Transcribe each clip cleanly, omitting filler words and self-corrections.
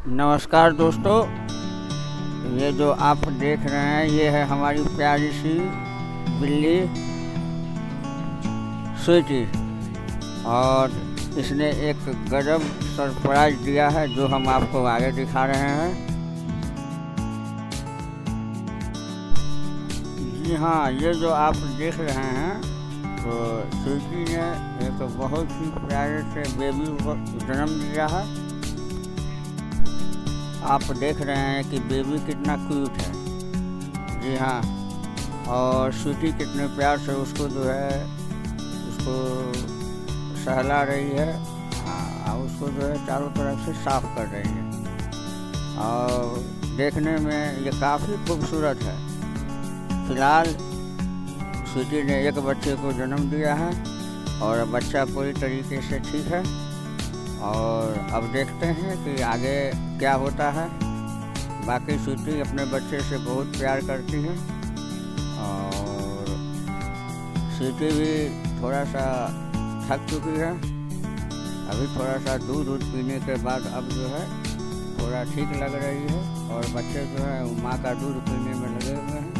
नमस्कार दोस्तों, ये जो आप देख रहे हैं ये है हमारी प्यारी सी बिल्ली स्वीटी। और इसने एक गजब सरप्राइज दिया है जो हम आपको आगे दिखा रहे हैं। जी हाँ, ये जो आप देख रहे हैं तो स्वीटी ने एक बहुत ही प्यारे से बेबी को जन्म दिया है। आप देख रहे हैं कि बेबी कितना क्यूट है। जी हाँ, और स्वीटी कितने प्यार से उसको जो है उसको सहला रही है। उसको जो है चारों तरफ से साफ कर रही है और देखने में ये काफ़ी खूबसूरत है। फिलहाल स्वीटी ने एक बच्चे को जन्म दिया है और बच्चा पूरी तरीके से ठीक है। और अब देखते हैं कि आगे क्या होता है। बाकी स्वीटी अपने बच्चे से बहुत प्यार करती है और स्वीटी भी थोड़ा सा थक चुकी है। अभी थोड़ा सा दूध पीने के बाद अब जो है थोड़ा ठीक लग रही है और बच्चे जो है माँ का दूध पीने में लगे हुए हैं।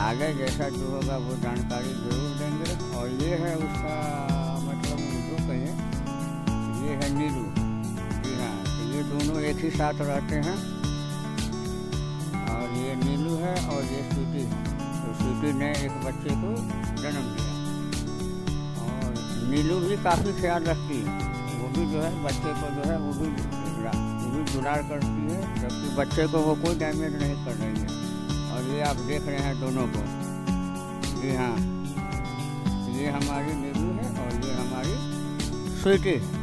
आगे जैसा जो होगा वो जानकारी जरूर देंगे। और ये है उसका मतलब जो कहें ये है नीलू। जी हाँ, तो ये दोनों एक ही साथ रहते हैं और ये नीलू है और ये स्वीटी है। तो स्वीटी ने एक बच्चे को जन्म दिया और नीलू भी काफ़ी ख्याल रखती है। वो भी जो है बच्चे को जो है वो भी दुलार करती है, जबकि बच्चे को वो कोई डैमेज नहीं कर रही है। और ये आप देख रहे हैं दोनों को। जी हाँ, ये हमारी नीलू है और ये हमारी स्वीटी है।